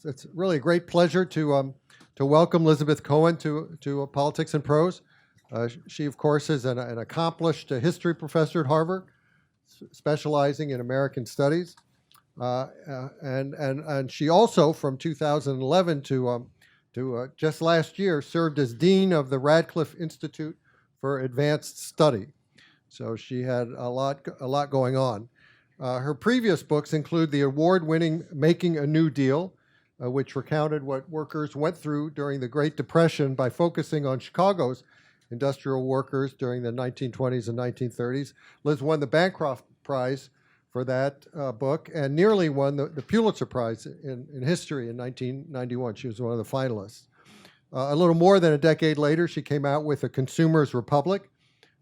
It's really a great pleasure to welcome Lizabeth Cohen to Politics and Prose. She, of course, is an accomplished history professor at Harvard, specializing in American studies, and she also, from 2011 to just last year, served as dean of the Radcliffe Institute for Advanced Study. So she had a lot going on. Her previous books include the award-winning Making a New Deal, which recounted what workers went through during the Great Depression by focusing on Chicago's industrial workers during the 1920s and 1930s. Liz won the Bancroft Prize for that book and nearly won the Pulitzer Prize in history in 1991. She was one of the finalists. A little more than a decade later, she came out with A Consumer's Republic,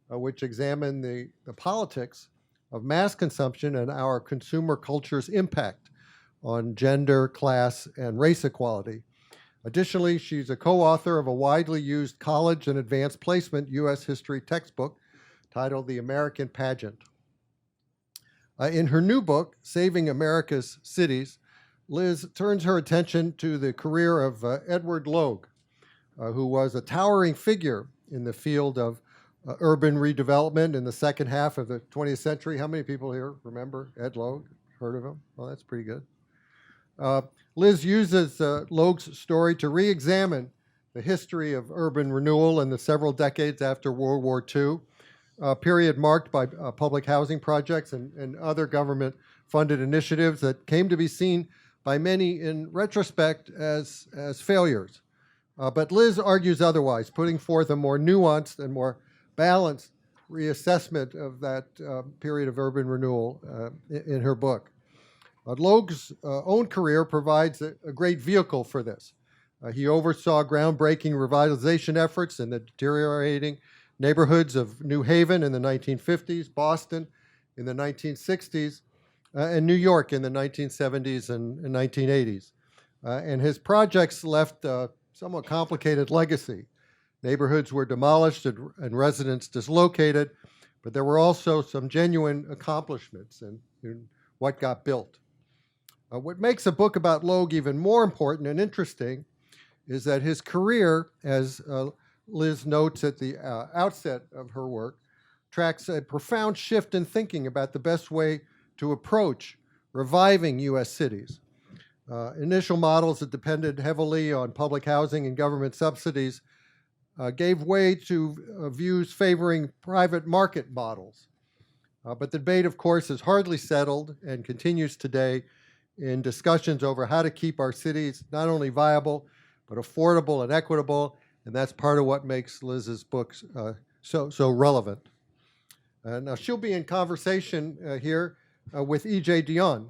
which examined the politics of mass consumption and our consumer culture's impact on gender, class, and race equality. Additionally, she's a co-author of a widely used college and advanced placement U.S. history textbook titled The American Pageant. In her new book, Saving America's Cities, Liz turns her attention to the career of Edward Logue, who was a towering figure in the field of urban redevelopment in the second half of the 20th century. How many people here remember Ed Logue? Heard of him? Well, that's pretty good. Liz uses Logue's story to re-examine the history of urban renewal in the several decades after World War II, a period marked by public housing projects and other government-funded initiatives that came to be seen by many in retrospect as failures. But Liz argues otherwise, putting forth a more nuanced and more balanced reassessment of that period of urban renewal in her book. Logue's own career provides a great vehicle for this. He oversaw groundbreaking revitalization efforts in the deteriorating neighborhoods of New Haven in the 1950s, Boston in the 1960s, and New York in the 1970s and 1980s. And his projects left a somewhat complicated legacy. Neighborhoods were demolished and residents dislocated, but there were also some genuine accomplishments in what got built. What makes a book about Logue even more important and interesting is that his career, as Liz notes at the outset of her work, tracks a profound shift in thinking about the best way to approach reviving U.S. cities. Initial models that depended heavily on public housing and government subsidies gave way to views favoring private market models. But the debate, of course, is hardly settled and continues today in discussions over how to keep our cities not only viable, but affordable and equitable, and that's part of what makes Liz's books so relevant. Now, she'll be in conversation here with E.J. Dionne,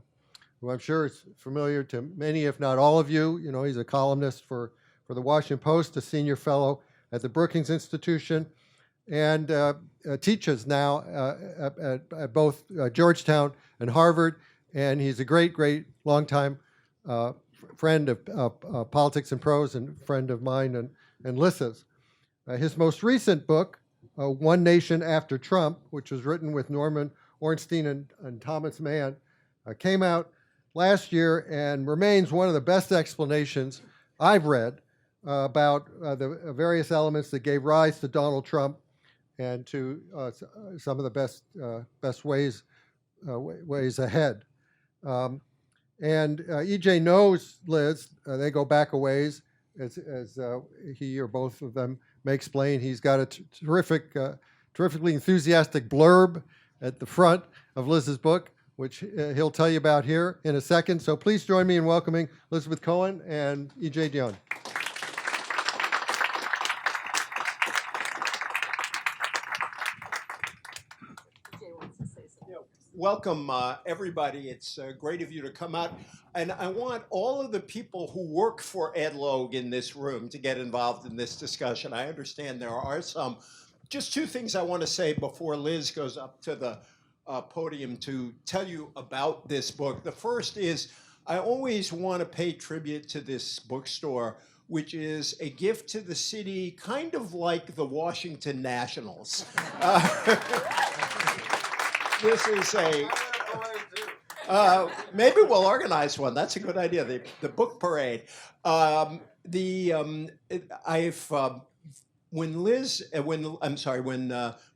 who I'm sure is familiar to many, if not all of you. You know, he's a columnist for the Washington Post, a senior fellow at the Brookings Institution, and teaches now at both Georgetown and Harvard. And he's a great longtime friend of Politics and Prose and friend of mine and Liz's. His most recent book, One Nation After Trump, which was written with Norman Ornstein and Thomas Mann, came out last year and remains one of the best explanations I've read about the various elements that gave rise to Donald Trump and to some of the best ways ahead. And E.J. knows Liz. They go back a ways, as he or both of them may explain. He's got a terrifically enthusiastic blurb at the front of Liz's book, which he'll tell you about here in a second. So please join me in welcoming Lizabeth Cohen and E.J. Dionne. Welcome, everybody. It's great of you to come out. And I want all of the people who work for Ed Logue in this room to get involved in this discussion. I understand there are some. Just two things I want to say before Liz goes up to the podium to tell you about this book. The first is I always want to pay tribute to this bookstore, which is a gift to the city, kind of like the Washington Nationals. This is Maybe we'll organize one. That's a good idea. The book parade. I've when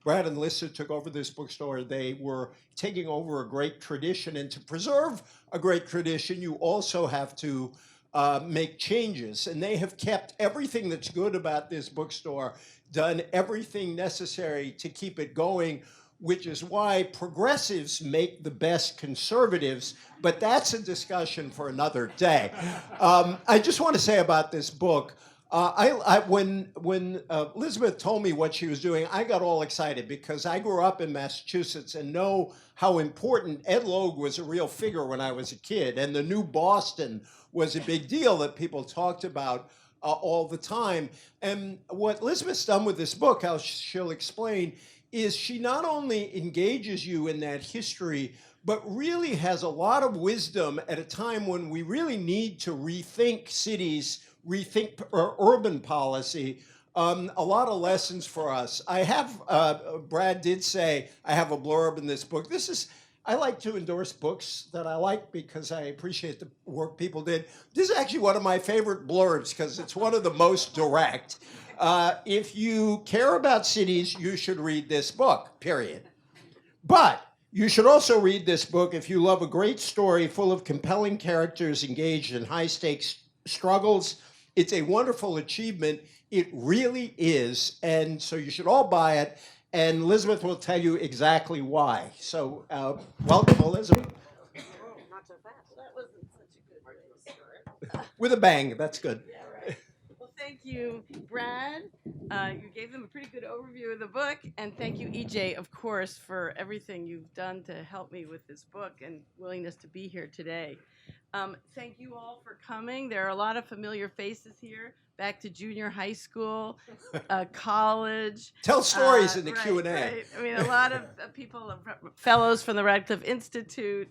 Brad and Lisa took over this bookstore, they were taking over a great tradition, and to preserve a great tradition, you also have to make changes. And they have kept everything that's good about this bookstore, done everything necessary to keep it going, which is why progressives make the best conservatives, but that's a discussion for another day. I just want to say about this book, when Lizabeth told me what she was doing, I got all excited because I grew up in Massachusetts and know how important Ed Logue was a real figure when I was a kid, and the new Boston was a big deal that people talked about all the time. And what Lizabeth's done with this book, how she'll explain, is she not only engages you in that history, but really has a lot of wisdom at a time when we really need to rethink cities, rethink urban policy. A lot of lessons for us. I have, Brad did say, I have a blurb in this book. I like to endorse books that I like because I appreciate the work people did. This is actually one of my favorite blurbs because it's one of the most direct. If you care about cities, you should read this book, period. But you should also read this book if you love a great story full of compelling characters engaged in high-stakes struggles. It's a wonderful achievement. It really is. And so you should all buy it. And Lizabeth will tell you exactly why. So welcome, Elizabeth. Not so fast. That wasn't such a good way to start. With a bang, that's good. Yeah, right. Well, thank you, Brad. You gave them a pretty good overview of the book. And thank you, EJ, of course, for everything you've done to help me with this book and willingness to be here today. Thank you all for coming. There are a lot of familiar faces here. Back to junior high school, college. Tell stories in the right, Q&A. Right. I mean, a lot of people, fellows from the Radcliffe Institute,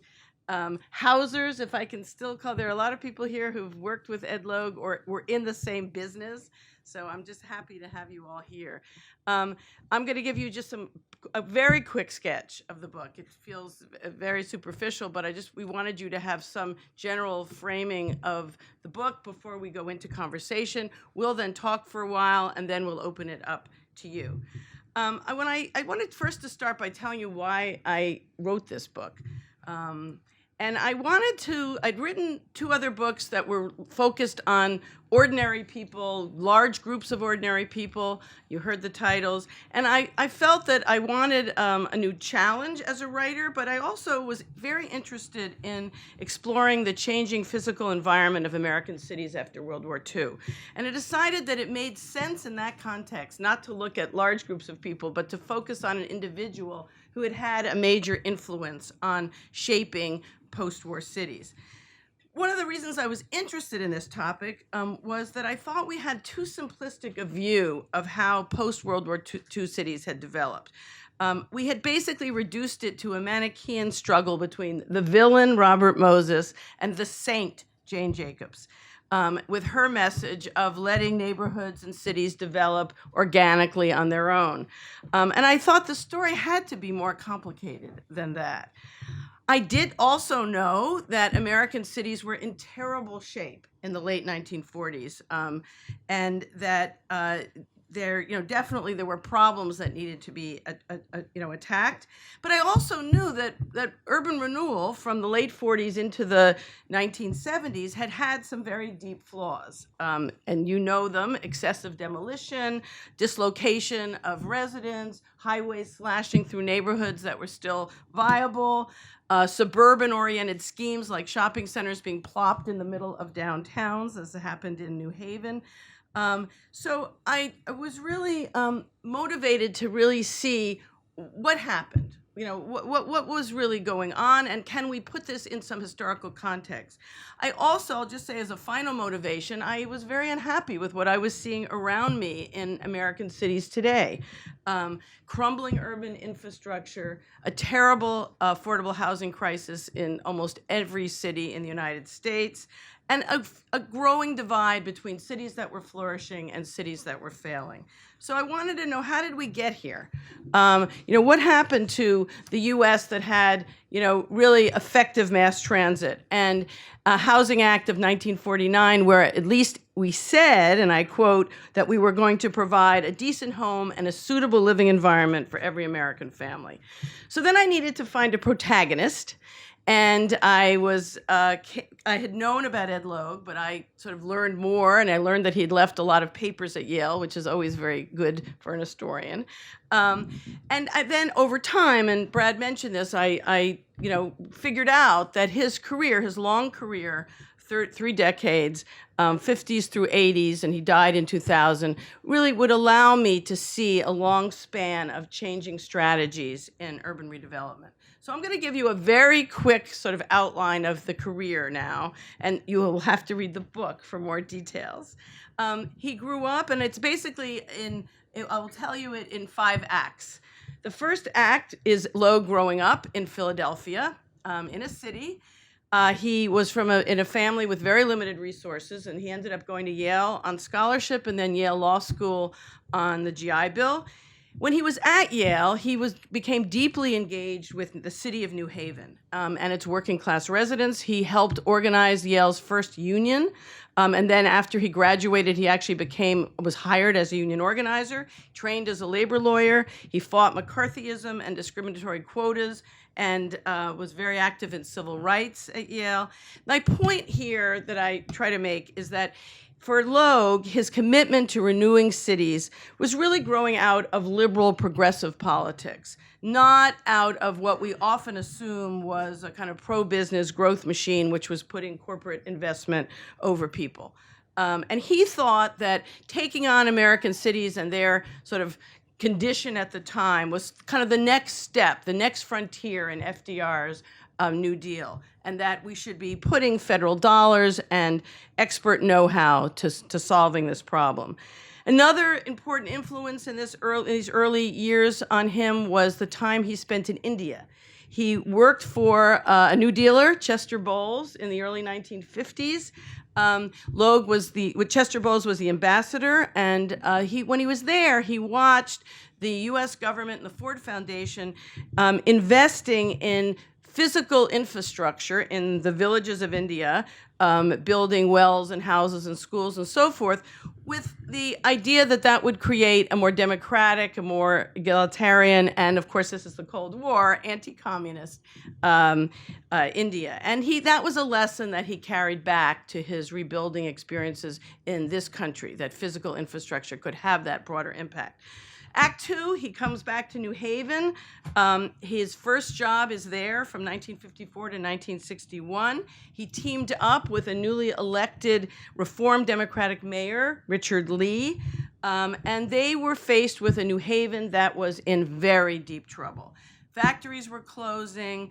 Housers, if I can still call. There are a lot of people here who've worked with Ed Logue or were in the same business. So I'm just happy to have you all here. I'm going to give you just a very quick sketch of the book. It feels very superficial, but we wanted you to have some general framing of the book before we go into conversation. We'll then talk for a while, and then we'll open it up to you. I wanted first to start by telling you why I wrote this book. And I'd written two other books that were focused on ordinary people, large groups of ordinary people. You heard the titles. And I felt that I wanted a new challenge as a writer, but I also was very interested in exploring the changing physical environment of American cities after World War II. And I decided that it made sense in that context not to look at large groups of people, but to focus on an individual who had had a major influence on shaping post-war cities. One of the reasons I was interested in this topic was that I thought we had too simplistic a view of how post-World War II cities had developed. We had basically reduced it to a Manichaean struggle between the villain, Robert Moses, and the saint, Jane Jacobs, with her message of letting neighborhoods and cities develop organically on their own. And I thought the story had to be more complicated than that. I did also know that American cities were in terrible shape in the late 1940s, and that definitely there were problems that needed to be attacked. But I also knew that urban renewal from the late 40s into the 1970s had some very deep flaws, and you know them: excessive demolition, dislocation of residents, highways slashing through neighborhoods that were still viable. Suburban-oriented schemes like shopping centers being plopped in the middle of downtowns, as happened in New Haven. So I was really motivated to really see what happened. What was really going on, and can we put this in some historical context? I'll just say as a final motivation, I was very unhappy with what I was seeing around me in American cities today. Crumbling urban infrastructure, a terrible affordable housing crisis in almost every city in the United States, and a growing divide between cities that were flourishing and cities that were failing. So I wanted to know, how did we get here? What happened to the U.S. that had, really effective mass transit and a Housing Act of 1949, where at least we said, and I quote, that we were going to provide a decent home and a suitable living environment for every American family. So then I needed to find a protagonist. And I had known about Ed Logue, but I sort of learned more, and I learned that he'd left a lot of papers at Yale, which is always very good for an historian. And then over time, and Brad mentioned this, I figured out that his career, his long career, 3 decades, 50s through 80s, and he died in 2000, really would allow me to see a long span of changing strategies in urban redevelopment. So I'm going to give you a very quick sort of outline of the career now, and you will have to read the book for more details. He grew up, and it's basically I will tell you it in 5 acts. The first act is Logue growing up in Philadelphia, in a city. He was in a family with very limited resources, and he ended up going to Yale on scholarship and then Yale Law School on the GI Bill. When he was at Yale, he became deeply engaged with the city of New Haven and its working class residents. He helped organize Yale's first union. And then after he graduated, he actually was hired as a union organizer, trained as a labor lawyer. He fought McCarthyism and discriminatory quotas, and was very active in civil rights at Yale. My point here that I try to make is that for Logue, his commitment to renewing cities was really growing out of liberal progressive politics, not out of what we often assume was a kind of pro-business growth machine, which was putting corporate investment over people. And he thought that taking on American cities and their sort of condition at the time was kind of the next step, the next frontier in FDR's New Deal, and that we should be putting federal dollars and expert know-how to solving this problem. Another important influence in these early years on him was the time he spent in India. He worked for a New Dealer, Chester Bowles, in the early 1950s. Chester Bowles was the ambassador, and when he was there, he watched the U.S. government and the Ford Foundation investing in physical infrastructure in the villages of India, building wells and houses and schools and so forth, with the idea that that would create a more democratic, a more egalitarian, and of course this is the Cold War, anti-communist India. And that was a lesson that he carried back to his rebuilding experiences in this country, that physical infrastructure could have that broader impact. Act 2, he comes back to New Haven. His first job is there from 1954 to 1961. He teamed up with a newly elected Reform Democratic mayor, Richard Lee, and they were faced with a New Haven that was in very deep trouble. Factories were closing,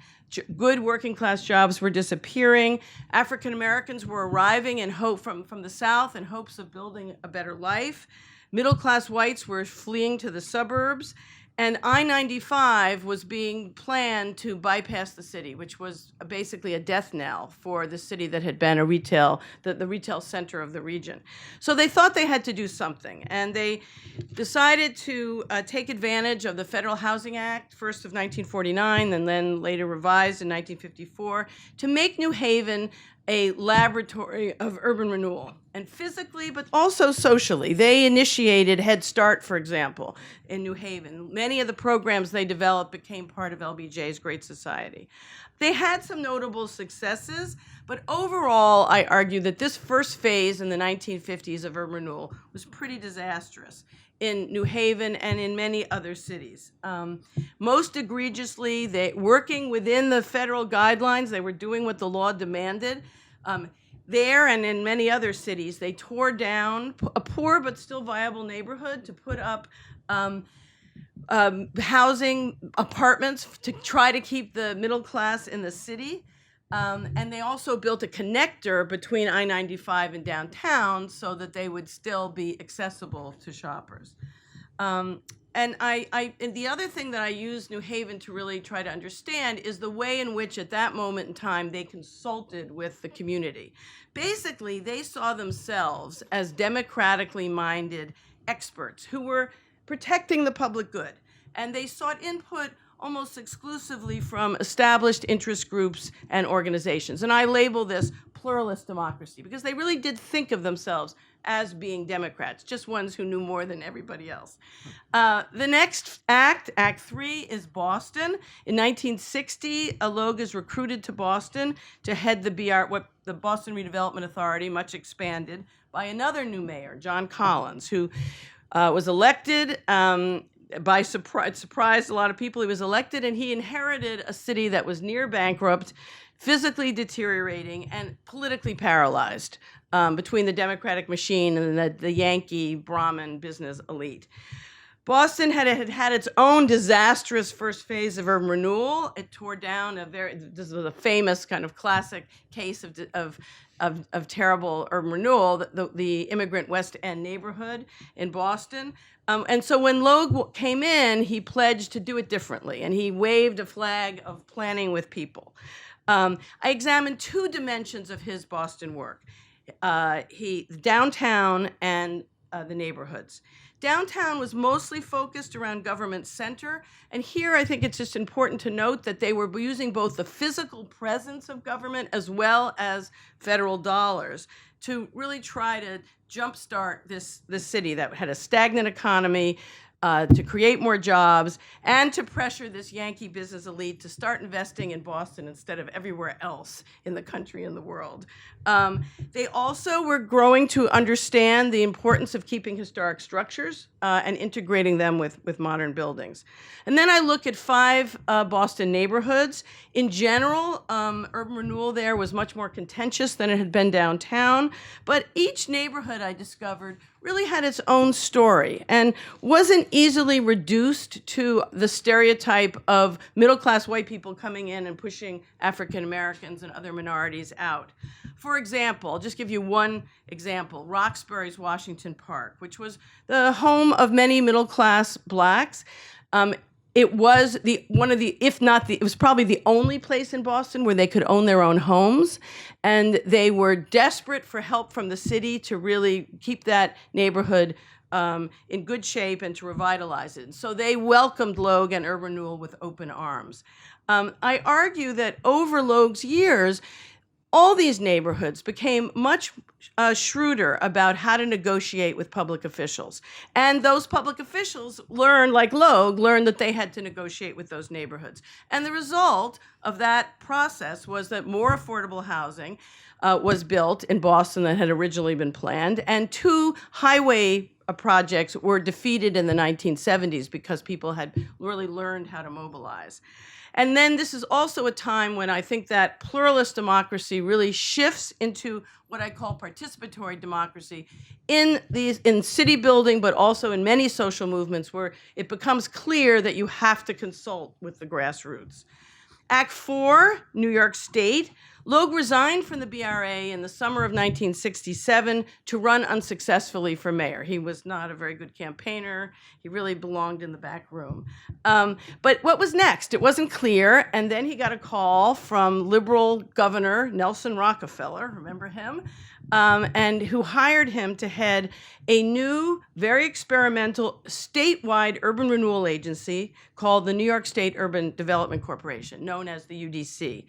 good working class jobs were disappearing, African Americans were arriving in hope from the South in hopes of building a better life. Middle-class whites were fleeing to the suburbs, and I-95 was being planned to bypass the city, which was basically a death knell for the city that had been the retail center of the region. So they thought they had to do something, and they decided to take advantage of the Federal Housing Act, first of 1949, and then later revised in 1954, to make New Haven a laboratory of urban renewal, and physically, but also socially. They initiated Head Start, for example, in New Haven. Many of the programs they developed became part of LBJ's Great Society. They had some notable successes, but overall, I argue that this first phase in the 1950s of urban renewal was pretty disastrous in New Haven and in many other cities. Most egregiously, working within the federal guidelines, they were doing what the law demanded. There and in many other cities, they tore down a poor but still viable neighborhood to put up housing apartments to try to keep the middle class in the city. And they also built a connector between I-95 and downtown so that they would still be accessible to shoppers. and and the other thing that I use New Haven to really try to understand is the way in which at that moment in time they consulted with the community. Basically, they saw themselves as democratically minded experts who were protecting the public good, and they sought input almost exclusively from established interest groups and organizations. And I label this pluralist democracy because they really did think of themselves as being Democrats, just ones who knew more than everybody else. The next act, Act 3, is Boston. In 1960, Logue is recruited to Boston to head the the Boston Redevelopment Authority, much expanded, by another new mayor, John Collins, who was elected by surprise. It surprised a lot of people. He was elected, and he inherited a city that was near bankrupt, physically deteriorating, and politically paralyzed between the Democratic machine and the Yankee Brahmin business elite. Boston had its own disastrous first phase of urban renewal. It tore down this was a famous kind of classic case of terrible urban renewal, the immigrant West End neighborhood in Boston. And so when Logue came in, he pledged to do it differently, and he waved a flag of planning with people. I examined two dimensions of his Boston work, downtown and the neighborhoods. Downtown was mostly focused around government center, and here I think it's just important to note that they were using both the physical presence of government as well as federal dollars to really try to jumpstart this city that had a stagnant economy, to create more jobs, and to pressure this Yankee business elite to start investing in Boston instead of everywhere else in the country and the world. They also were growing to understand the importance of keeping historic structures and integrating them with modern buildings. And then I look at 5 Boston neighborhoods. In general, urban renewal there was much more contentious than it had been downtown, but each neighborhood, I discovered, really had its own story and wasn't easily reduced to the stereotype of middle-class white people coming in and pushing African Americans and other minorities out. For example, I'll just give you one example, Roxbury's Washington Park, which was the home of many middle-class blacks. It was it was probably the only place in Boston where they could own their own homes, and they were desperate for help from the city to really keep that neighborhood in good shape and to revitalize it. And so they welcomed Logue and urban renewal with open arms. I argue that over Logue's years, all these neighborhoods became much shrewder about how to negotiate with public officials. And those public officials like Logue, learned that they had to negotiate with those neighborhoods. And the result of that process was that more affordable housing was built in Boston than had originally been planned, and 2 highway projects were defeated in the 1970s because people had really learned how to mobilize. And then this is also a time when I think that pluralist democracy really shifts into what I call participatory democracy in city building, but also in many social movements where it becomes clear that you have to consult with the grassroots. Act 4, New York State. Logue resigned from the BRA in the summer of 1967 to run unsuccessfully for mayor. He was not a very good campaigner. He really belonged in the back room. But what was next? It wasn't clear. And then he got a call from liberal governor Nelson Rockefeller, remember him? And who hired him to head a new, very experimental, statewide urban renewal agency called the New York State Urban Development Corporation, known as the UDC.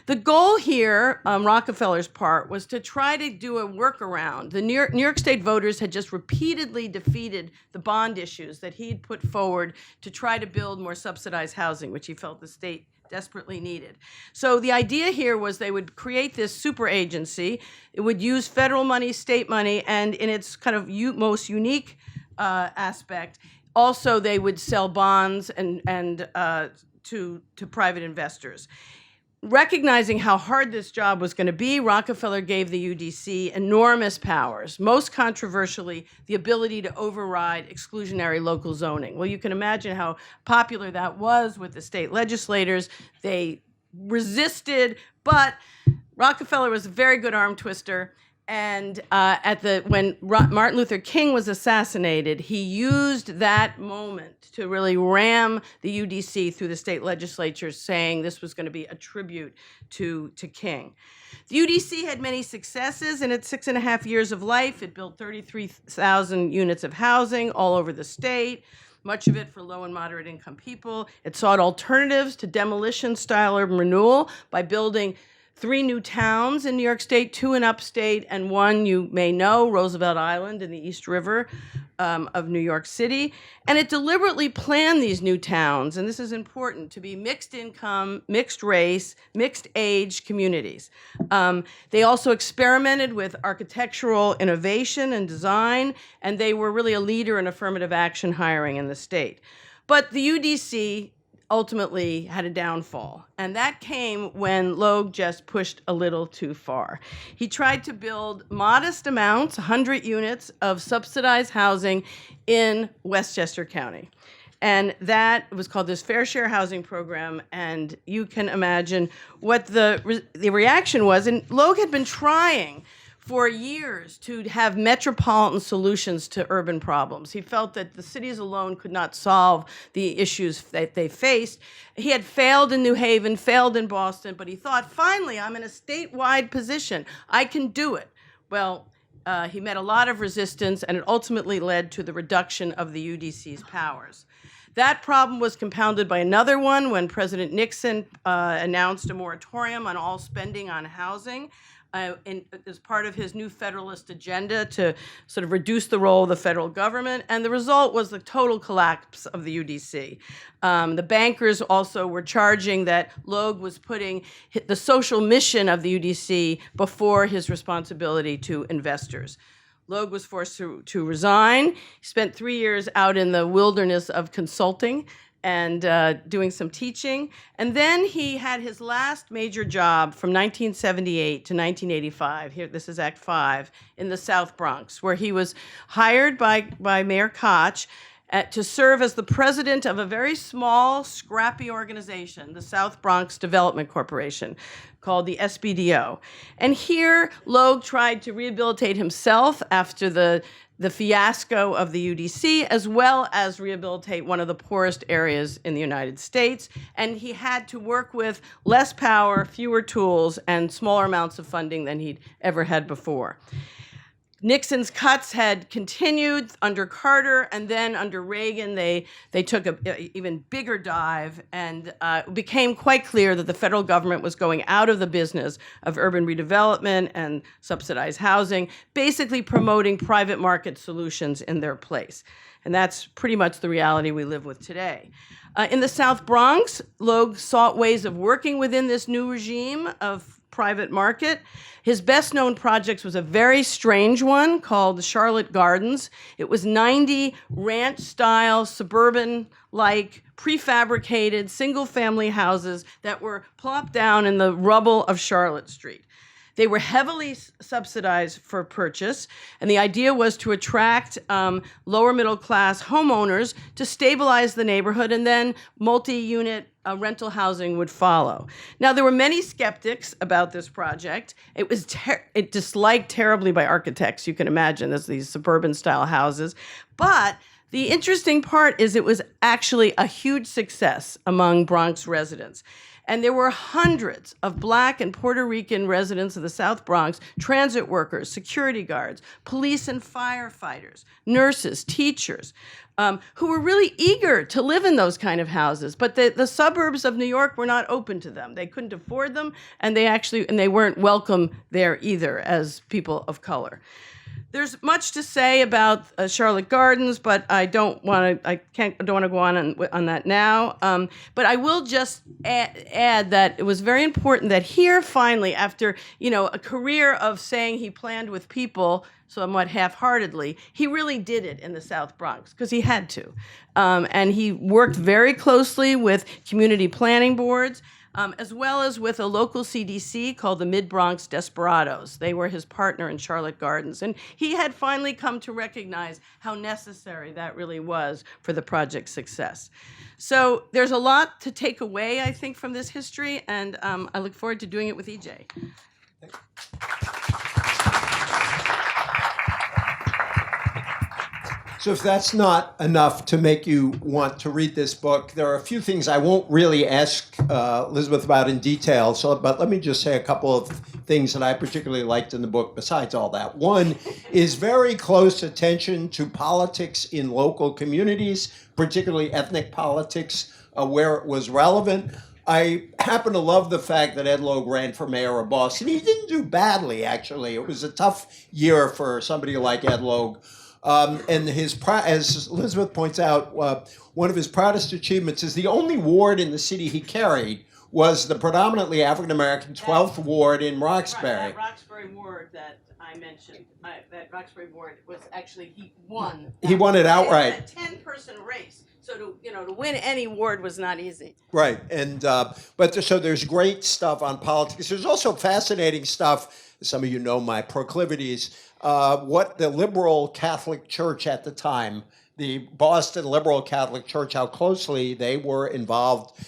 The goal here, Rockefeller's part, was to try to do a workaround. The New York State voters had just repeatedly defeated the bond issues that he'd put forward to try to build more subsidized housing, which he felt the state desperately needed. So the idea here was they would create this super agency. It would use federal money, state money, and in its kind of most unique aspect, also they would sell bonds and to private investors. Recognizing how hard this job was going to be, Rockefeller gave the UDC enormous powers, most controversially, the ability to override exclusionary local zoning. Well, you can imagine how popular that was with the state legislators. They resisted, but Rockefeller was a very good arm twister, And when Martin Luther King was assassinated, he used that moment to really ram the UDC through the state legislature, saying this was going to be a tribute to King. The UDC had many successes in its 6.5 years of life. It built 33,000 units of housing all over the state, much of it for low and moderate income people. It sought alternatives to demolition-style urban renewal by building 3 new towns in New York State, 2 in upstate, and 1 you may know, Roosevelt Island in the East River of New York City. And it deliberately planned these new towns, and this is important, to be mixed income, mixed race, mixed age communities. They also experimented with architectural innovation and design, and they were really a leader in affirmative action hiring in the state. But the UDC ultimately had a downfall, and that came when Logue just pushed a little too far. He tried to build modest amounts, 100 units of subsidized housing in Westchester County. And that was called this Fair Share Housing Program, and you can imagine what the reaction was. And Logue had been trying for years to have metropolitan solutions to urban problems. He felt that the cities alone could not solve the issues that they faced. He had failed in New Haven, failed in Boston, but he thought, finally, I'm in a statewide position. I can do it. Well, he met a lot of resistance, and it ultimately led to the reduction of the UDC's powers. That problem was compounded by another one when President Nixon announced a moratorium on all spending on housing. As part of his new federalist agenda to sort of reduce the role of the federal government, and the result was the total collapse of the UDC. The bankers also were charging that Logue was putting the social mission of the UDC before his responsibility to investors. Logue was forced to resign. He spent 3 years out in the wilderness of consulting and doing some teaching. And then he had his last major job from 1978 to 1985. Here, this is Act 5, in the South Bronx, where he was hired by Mayor Koch to serve as the president of a very small, scrappy organization, the South Bronx Development Corporation, called the SBDO. And here, Logue tried to rehabilitate himself after the fiasco of the UDC, as well as rehabilitate one of the poorest areas in the United States. And he had to work with less power, fewer tools, and smaller amounts of funding than he'd ever had before. Nixon's cuts had continued under Carter, and then under Reagan, they took an even bigger dive, and it became quite clear that the federal government was going out of the business of urban redevelopment and subsidized housing, basically promoting private market solutions in their place. And that's pretty much the reality we live with today. In the South Bronx, Logue sought ways of working within this new regime of private market. His best-known project was a very strange one called the Charlotte Gardens. It was 90 ranch-style, suburban-like, prefabricated, single-family houses that were plopped down in the rubble of Charlotte Street. They were heavily subsidized for purchase, and the idea was to attract lower middle class homeowners to stabilize the neighborhood, and then multi-unit rental housing would follow. Now, there were many skeptics about this project. It was disliked terribly by architects, you can imagine, as these suburban-style houses. But the interesting part is it was actually a huge success among Bronx residents. And there were hundreds of Black and Puerto Rican residents of the South Bronx, transit workers, security guards, police and firefighters, nurses, teachers, who were really eager to live in those kind of houses. But the suburbs of New York were not open to them. They couldn't afford them, and they weren't welcome there either as people of color. There's much to say about Charlotte Gardens, but I don't want to go on that now. But I will just add that it was very important that here, finally, after a career of saying he planned with people somewhat half-heartedly, he really did it in the South Bronx because he had to, and he worked very closely with community planning boards. As well as with a local CDC called the Mid-Bronx Desperados. They were his partner in Charlotte Gardens. And he had finally come to recognize how necessary that really was for the project's success. So there's a lot to take away, I think, from this history, and I look forward to doing it with EJ. So if that's not enough to make you want to read this book, there are a few things I won't really ask Lizabeth about in detail. But let me just say a couple of things that I particularly liked in the book besides all that. One is very close attention to politics in local communities, particularly ethnic politics, where it was relevant. I happen to love the fact that Ed Logue ran for mayor of Boston. He didn't do badly, actually. It was a tough year for somebody like Ed Logue. And as Elizabeth points out, one of his proudest achievements is the only ward in the city he carried was the predominantly African-American 12th ward in Roxbury. That Roxbury ward that I mentioned, that Roxbury ward was actually, he won. He won it outright. It was a 10-person race. So to win any ward was not easy. Right, and so there's great stuff on politics. There's also fascinating stuff. Some of you know my proclivities. What the liberal Catholic Church at the time, the Boston Liberal Catholic Church, how closely they were involved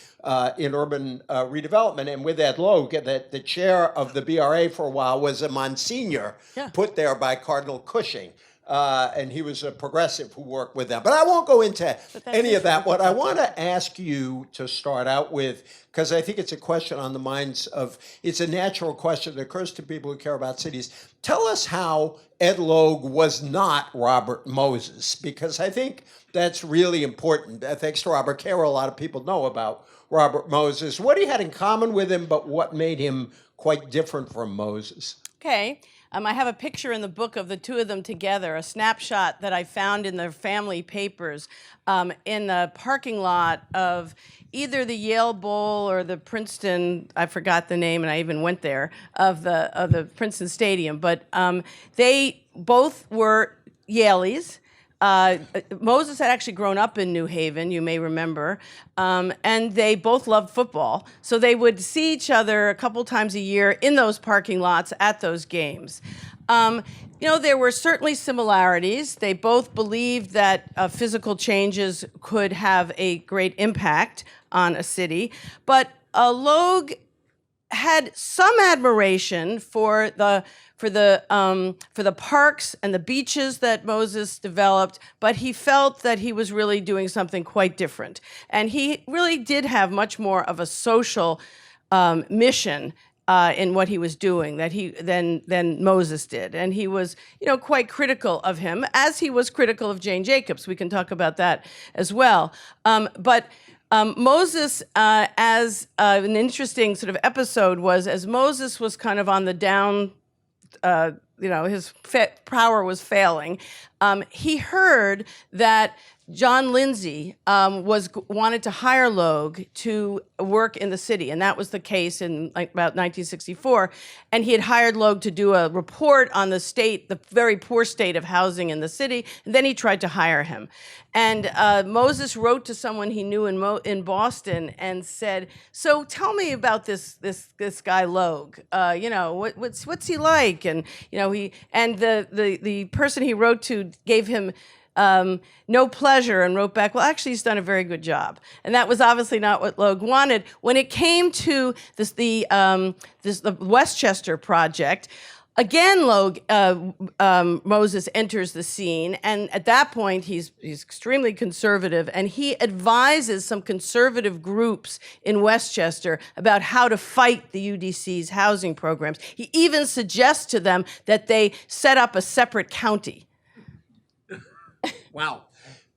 in urban redevelopment. And with Ed Logue, that the chair of the BRA for a while was a Monsignor put there by Cardinal Cushing. And he was a progressive who worked with them. But I won't go into any of that. What I want to ask you to start out with, because I think it's a question on the minds of, it's a natural question that occurs to people who care about cities. Tell us how Ed Logue was not Robert Moses, because I think that's really important. Thanks to Robert Caro, a lot of people know about Robert Moses, what he had in common with him, but what made him quite different from Moses. Okay. I have a picture in the book of the two of them together, a snapshot that I found in their family papers in the parking lot of either the Yale Bowl or the Princeton, I forgot the name and I even went there, of the Princeton Stadium. But they both were Yaleys. Moses had actually grown up in New Haven, you may remember, and they both loved football. So they would see each other a couple times a year in those parking lots at those games. There were certainly similarities. They both believed that physical changes could have a great impact on a city. But Logue had some admiration for the parks and the beaches that Moses developed, but he felt that he was really doing something quite different. And he really did have much more of a social mission in what he was doing than Moses did. And he was, quite critical of him, as he was critical of Jane Jacobs. We can talk about that as well. But Moses, as an interesting sort of episode was, as Moses was kind of on the down, his power was failing, he heard that John Lindsay wanted to hire Logue to work in the city, and that was the case in about 1964. And he had hired Logue to do a report on the very poor state of housing in the city, and then he tried to hire him. And Moses wrote to someone he knew in Boston and said, "So tell me about this guy Logue. What's he like?" And the person he wrote to gave him no pleasure and wrote back, "Well, actually, he's done a very good job." And that was obviously not what Logue wanted. When it came to the Westchester project, again, Moses enters the scene, and at that point, he's extremely conservative, and he advises some conservative groups in Westchester about how to fight the UDC's housing programs. He even suggests to them that they set up a separate county. Wow.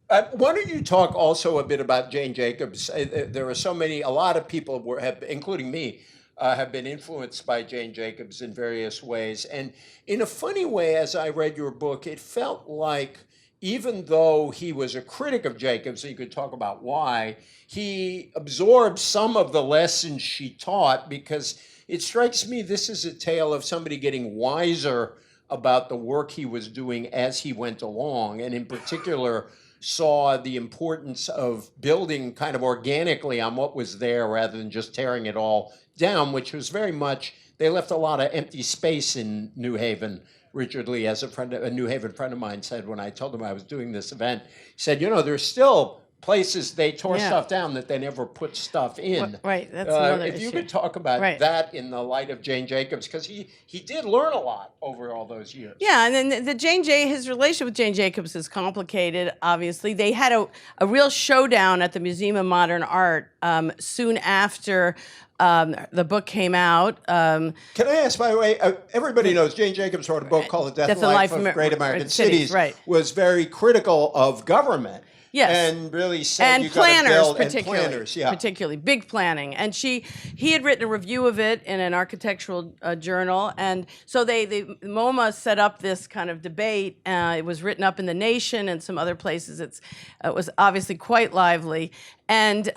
Why don't you talk also a bit about Jane Jacobs? There are a lot of people including me, have been influenced by Jane Jacobs in various ways. And in a funny way, as I read your book, it felt like even though he was a critic of Jacobs, and you could talk about why, he absorbed some of the lessons she taught, because it strikes me this is a tale of somebody getting wiser about the work he was doing as he went along, and in particular saw the importance of building kind of organically on what was there rather than just tearing it all down, which was very much, they left a lot of empty space in New Haven. Richard Lee, as a New Haven friend of mine, said when I told him I was doing this event, he said, there's still places they tore Yeah. stuff down that they never put stuff in. Right, that's another If you issue. could talk about Right. that in the light of Jane Jacobs, because he did learn a lot over all those years. Yeah, and then his relation with Jane Jacobs is complicated, obviously. They had a real showdown at the Museum of Modern Art soon after the book came out. Can I ask, by the way, everybody knows Jane Jacobs wrote a book called The Death and Life of Great American Cities, right. was very critical of government. Yes. And really said And you got to planners, build, particularly, and planners, yeah. particularly big planning. And he had written a review of it in an architectural journal, and so MoMA set up this kind of debate. It was written up in The Nation and some other places. It was obviously quite lively. And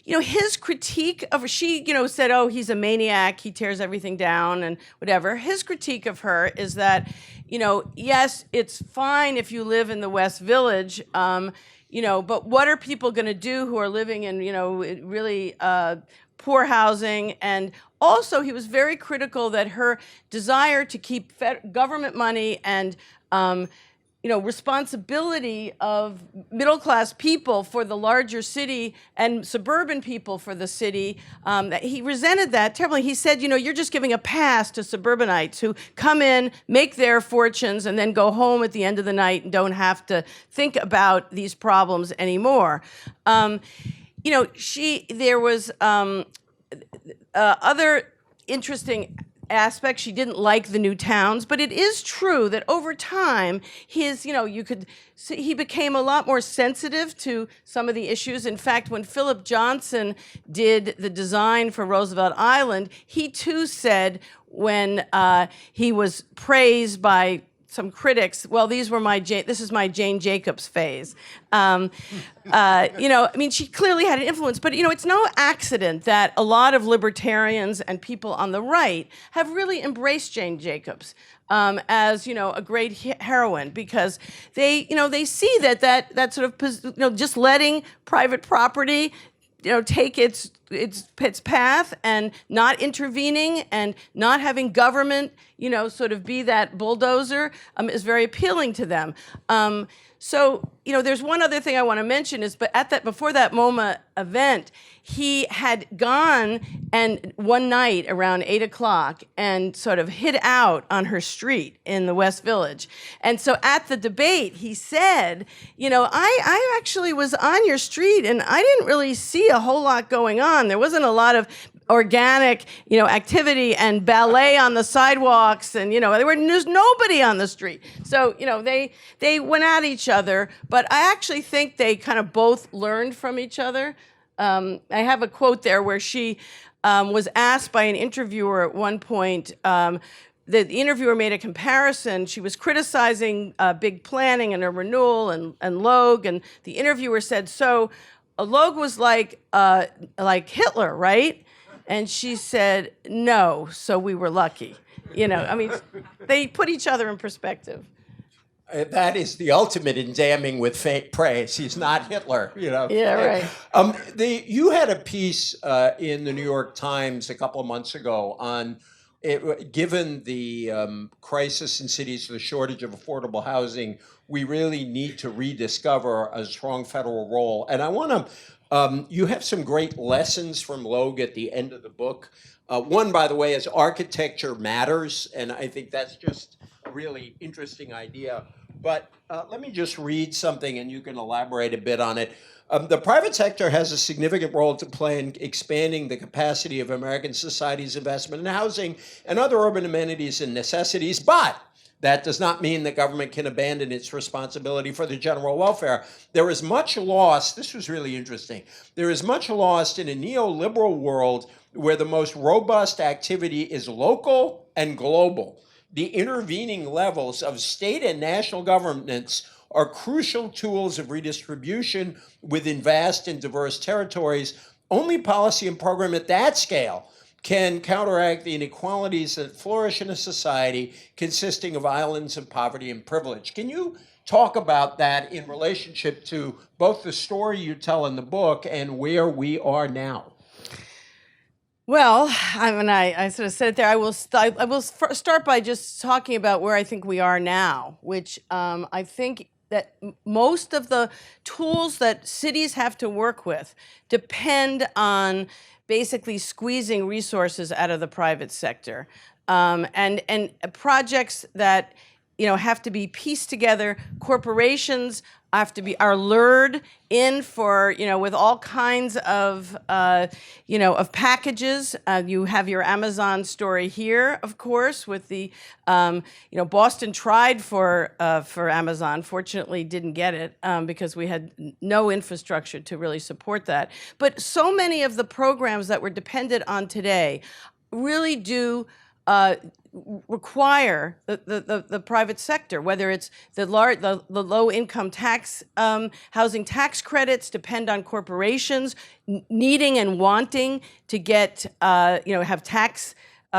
his critique of she said, "Oh, he's a maniac. He tears everything down and whatever." His critique of her is that, yes, it's fine if you live in the West Village. But what are people going to do who are living in, really poor housing? And also, he was very critical that her desire to keep government money and, responsibility of middle-class people for the larger city and suburban people for the city, that he resented that terribly. He said, you're just giving a pass to suburbanites who come in, make their fortunes, and then go home at the end of the night and don't have to think about these problems anymore. There was other interesting aspect. She didn't like the new towns, but it is true that over time, he became a lot more sensitive to some of the issues. In fact, when Philip Johnson did the design for Roosevelt Island, he too said when he was praised by some critics, well, this is my Jane Jacobs phase. She clearly had an influence, but, it's no accident that a lot of libertarians and people on the right have really embraced Jane Jacobs as, a great heroine, because they see that sort of, just letting private property take its path and not intervening and not having government, sort of be that bulldozer is very appealing to them. So, there's one other thing I want to mention before that MoMA event, he had gone and one night around 8:00 and sort of hid out on her street in the West Village. And so at the debate, he said, I actually was on your street and I didn't really see a whole lot going on. There wasn't a lot of organic, activity and ballet on the sidewalks, and there's nobody on the street. So they went at each other, but I actually think they kind of both learned from each other. I have a quote there where she was asked by an interviewer at one point. The interviewer made a comparison. She was criticizing big planning and a renewal and Logue, and the interviewer said, "So, Logue was like Hitler, right?" And she said, "No, so we were lucky." They put each other in perspective. That is the ultimate in damning with faint praise. He's not Hitler, Yeah, right. You had a piece in the New York Times a couple of months ago on given the crisis in cities, the shortage of affordable housing, we really need to rediscover a strong federal role. And I want to. You have some great lessons from Logue at the end of the book. One, by the way, is architecture matters, and I think that's just a really interesting idea. But let me just read something, and you can elaborate a bit on it. The private sector has a significant role to play in expanding the capacity of American society's investment in housing and other urban amenities and necessities, but that does not mean that government can abandon its responsibility for the general welfare. There is much lost, this was really interesting, there is much lost in a neoliberal world where the most robust activity is local and global. The intervening levels of state and national governments are crucial tools of redistribution within vast and diverse territories. Only policy and program at that scale can counteract the inequalities that flourish in a society consisting of islands of poverty and privilege. Can you talk about that in relationship to both the story you tell in the book and where we are now? Well, I sort of said it there. I will start by just talking about where I think we are now, which I think most of the tools that cities have to work with depend on basically squeezing resources out of the private sector, and projects that have to be pieced together. Corporations are lured in for with all kinds of of packages. You have your Amazon story here, of course, with the Boston tried for Amazon. Fortunately, didn't get it because we had no infrastructure to really support that. But so many of the programs that we're dependent on today really do require the private sector, whether it's the low income tax housing tax credits depend on corporations needing and wanting to get have tax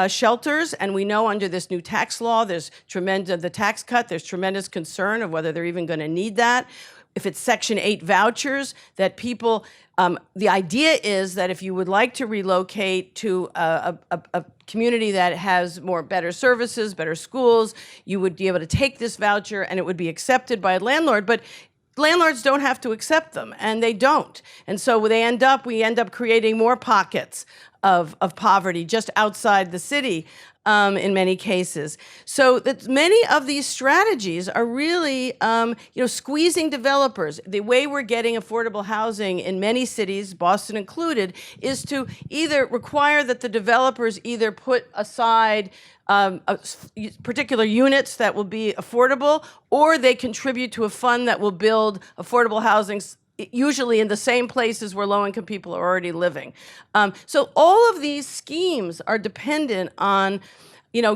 shelters, and we know under this new tax law there's the tax cut, there's tremendous concern of whether they're even going to need that. If it's Section 8 vouchers, that people, the idea is that if you would like to relocate to a community that has better services, better schools, you would be able to take this voucher and it would be accepted by a landlord. But landlords don't have to accept them, and they don't. And so we end up creating more pockets of poverty just outside the city in many cases. So that many of these strategies are really, squeezing developers. The way we're getting affordable housing in many cities, Boston included, is to either require that the developers either put aside particular units that will be affordable, or they contribute to a fund that will build affordable housing, usually in the same places where low-income people are already living. So all of these schemes are dependent on,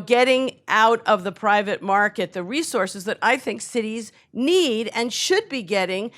getting out of the private market the resources that I think cities need and should be getting,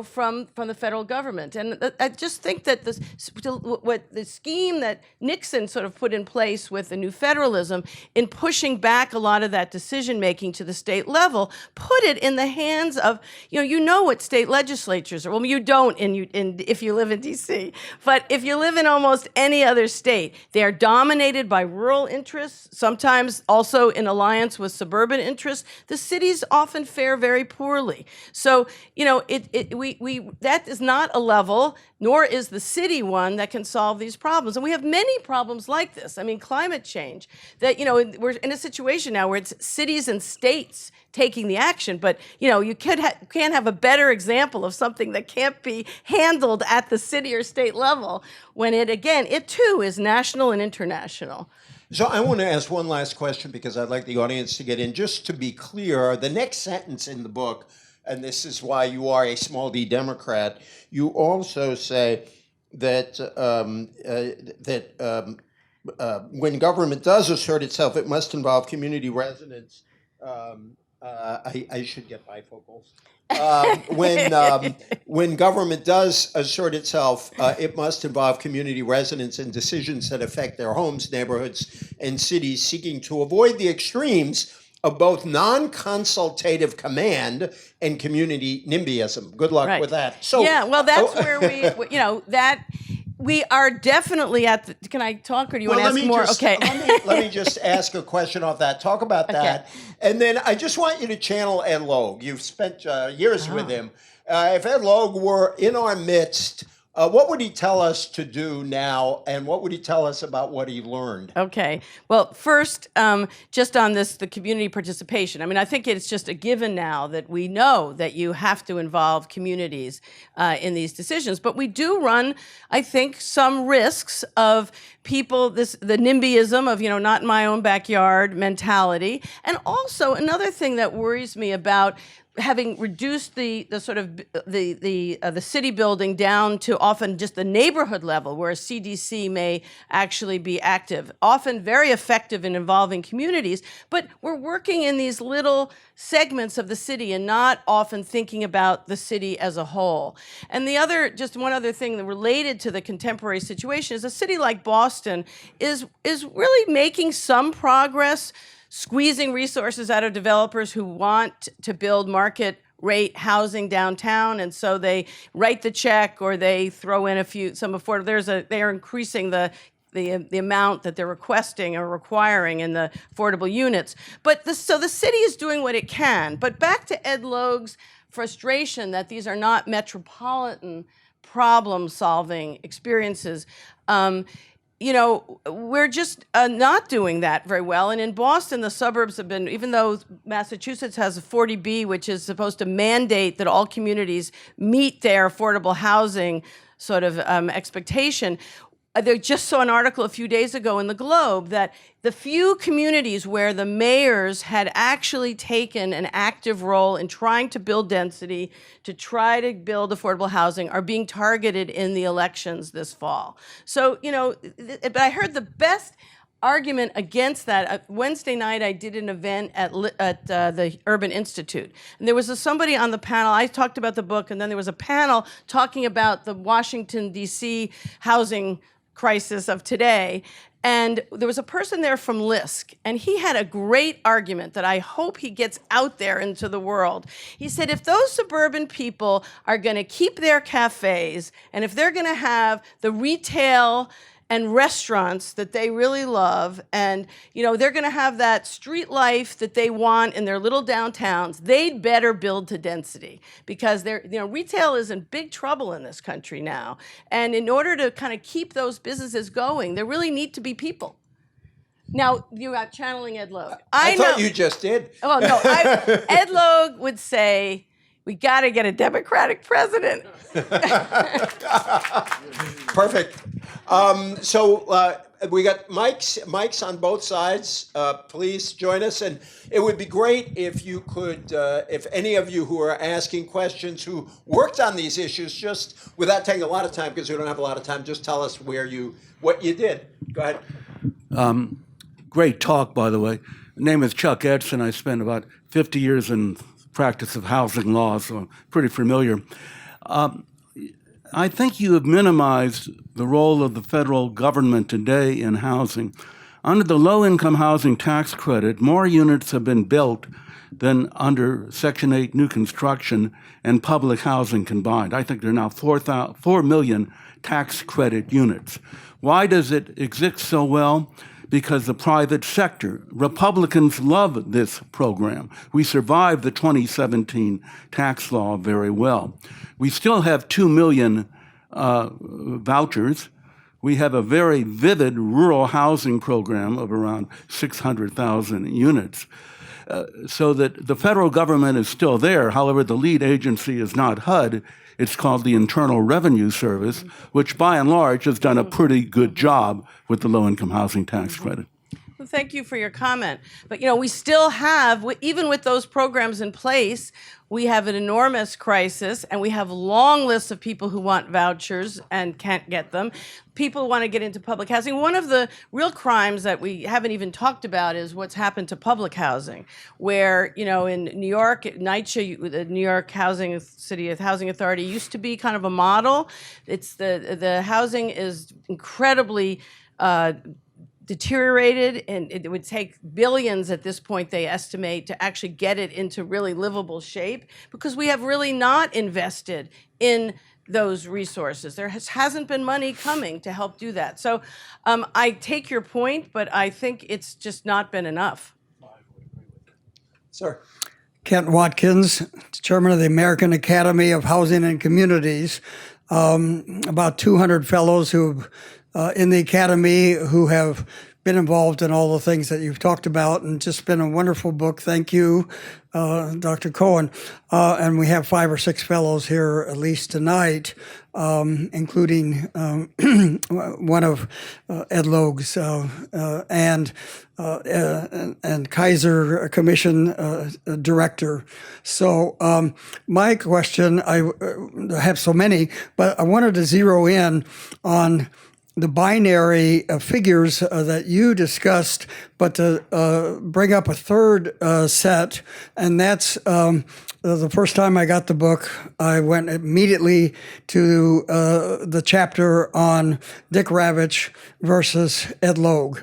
from the federal government. And I just think that the scheme that Nixon sort of put in place with the new federalism in pushing back a lot of that decision making to the state level, put it in the hands of, what state legislatures are. Well, you don't if you live in DC, but if you live in almost any other state, they are dominated by rural interests, sometimes also in alliance with suburban interests. The cities often fare very poorly. So, that is not a level, nor is the city one that can solve these problems. And we have many problems like this. I mean, climate change, that, we're in a situation now where it's cities and states taking the action, but, you can't have a better example of something that can't be handled at the city or state level when it too is national and international. So I want to ask one last question because I'd like the audience to get in. Just to be clear, the next sentence in the book, and this is why you are a small d Democrat, you also say that when government does assert itself, it must involve community residents. I should get bifocals. When government does assert itself, it must involve community residents in decisions that affect their homes, neighborhoods, and cities, seeking to avoid the extremes of both non-consultative command and community NIMBYism. Good luck with that. So, that's where we are definitely at the, can I talk, or do you want to ask more? Okay. Let me just ask a question off that. Talk about that. And then I just want you to channel Ed Logue. You've spent years with him. If Ed Logue were in our midst, what would he tell us to do now, and what would he tell us about what he learned? Okay. Well, first, just on the community participation. I mean, I think it's just a given now that we know that you have to involve communities in these decisions. But we do run, I think, some risks of people, the NIMBYism of, not in my own backyard mentality. And also another thing that worries me about having reduced the city building down to often just the neighborhood level, where a CDC may actually be active, often very effective in involving communities, but we're working in these little segments of the city and not often thinking about the city as a whole. And one other thing that related to the contemporary situation is a city like Boston is really making some progress, squeezing resources out of developers who want to build market rate housing downtown, and so they write the check or they throw in some affordable. They are increasing the amount that they're requesting or requiring in the affordable units. So the city is doing what it can. But back to Ed Logue's frustration that these are not metropolitan problem-solving experiences. We're just not doing that very well. And in Boston, the suburbs have been, even though Massachusetts has a 40B, which is supposed to mandate that all communities meet their affordable housing sort of expectation. They just saw an article a few days ago in the Globe that the few communities where the mayors had actually taken an active role in trying to build density, to try to build affordable housing, are being targeted in the elections this fall. So, but I heard the best argument against that. Wednesday night, I did an event at the Urban Institute. And there was somebody on the panel. I talked about the book, and then there was a panel talking about the Washington, D.C. housing crisis of today. And there was a person there from LISC, and he had a great argument that I hope he gets out there into the world. He said, if those suburban people are going to keep their cafes, and if they're going to have the retail and restaurants that they really love, and they're going to have that street life that they want in their little downtowns, they'd better build to density, because retail is in big trouble in this country now. And in order to kind of keep those businesses going, there really need to be people. Now, you are channeling Ed Logue. I thought you just did. Oh, no. Ed Logue would say, we got to get a Democratic president. Perfect. So we got mics on both sides. Please join us. And it would be great if you could, if any of you who are asking questions who worked on these issues, just without taking a lot of time, because we don't have a lot of time, just tell us what you did. Go ahead. Great talk, by the way. The name is Chuck Edson. I spent about 50 years in practice of housing law, so I'm pretty familiar. I think you have minimized the role of the federal government today in housing. Under the low-income housing tax credit, more units have been built than under Section 8 new construction and public housing combined. I think there are now 4 million tax credit units. Why does it exist so well? Because the private sector, Republicans love this program. We survived the 2017 tax law very well. We still have 2 million vouchers. We have a very vivid rural housing program of around 600,000 units. So that the federal government is still there. However, the lead agency is not HUD. It's called the Internal Revenue Service, which by and large has done a pretty good job with the low-income housing tax credit. Well, thank you for your comment. But, we still have, even with those programs in place, we have an enormous crisis, and we have long lists of people who want vouchers and can't get them. People want to get into public housing. One of the real crimes that we haven't even talked about is what's happened to public housing, where, in New York, NYCHA, the New York City Housing Authority, used to be kind of a model. It's the housing is incredibly deteriorated, and it would take billions at this point, they estimate, to actually get it into really livable shape, because we have really not invested in those resources. There hasn't been money coming to help do that. So I take your point, but I think it's just not been enough. Sir. Kent Watkins, chairman of the American Academy of Housing and Communities. About 200 fellows who in the Academy who have been involved in all the things that you've talked about, and just been a wonderful book. Thank you, Dr. Cohen. And we have 5 or 6 fellows here at least tonight, including one of Ed Logue's and Kaiser Commission director. So my question, I have so many, but I wanted to zero in on the binary figures that you discussed, but to bring up a third set, and that's the first time I got the book, I went immediately to the chapter on Dick Ravich versus Ed Logue.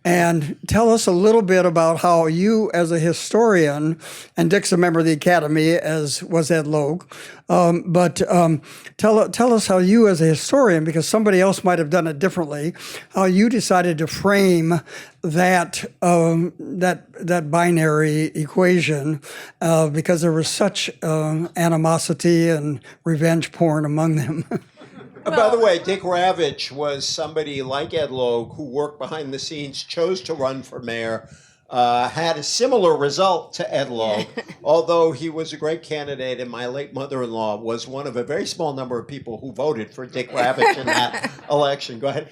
and tell us a little bit about how you, as a historian, and Dick's a member of the Academy, as was Ed Logue, tell us how you, as a historian, because somebody else might have done it differently, how you decided to frame that that binary equation, because there was such animosity and revenge porn among them. By the way, Dick Ravich was somebody like Ed Logue who worked behind the scenes, chose to run for mayor, had a similar result to Ed Logue, although he was a great candidate, and my late mother-in-law was one of a very small number of people who voted for Dick Ravich in that election. Go ahead.